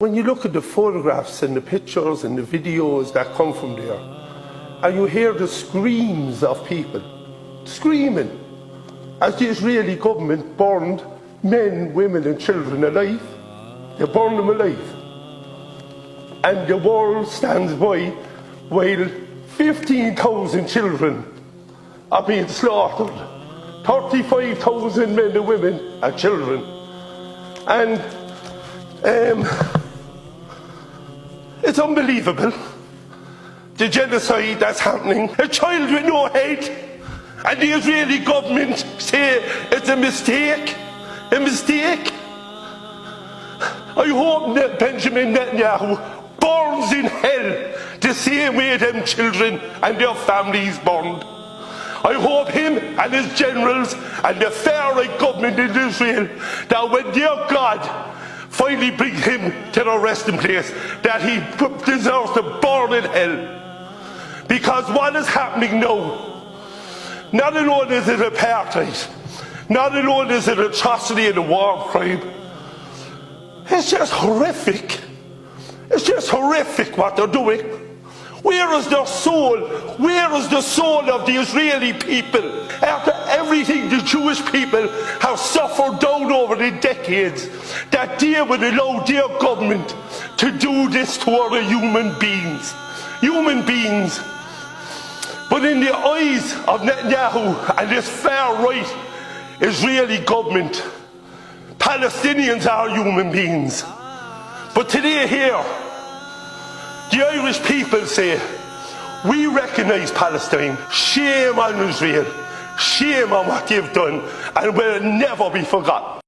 When you look at the photographs and the pictures and the videos that come from there, and you hear the screams of people screaming as the Israeli government burned men, women and children alive. They burned them alive. And the world stands by while 15,000 children are being slaughtered. 35,000 men and women and children. And it's unbelievable, the genocide that's happening. A child with no head, and the Israeli government say it's a mistake. A mistake. I hope that Benjamin Netanyahu burns in hell the same way them children and their families burned. I hope him and his generals and the far-right government in Israel, that when their God finally brings him to the resting place, that he deserves to burn in hell. Because what is happening now, not alone is it apartheid, not alone is it atrocity and a war crime, it's just horrific. It's just horrific what they're doing. Where is their soul? Where is the soul of the Israeli people? After everything the Jewish people have suffered down over the decades, that they would allow their government to do this to other human beings. Human beings. But in the eyes of Netanyahu and this far-right Israeli government, Palestinians are human beings. But today here, the Irish people say, we recognise Palestine. Shame on Israel. Shame on what they've done, and will never be forgotten.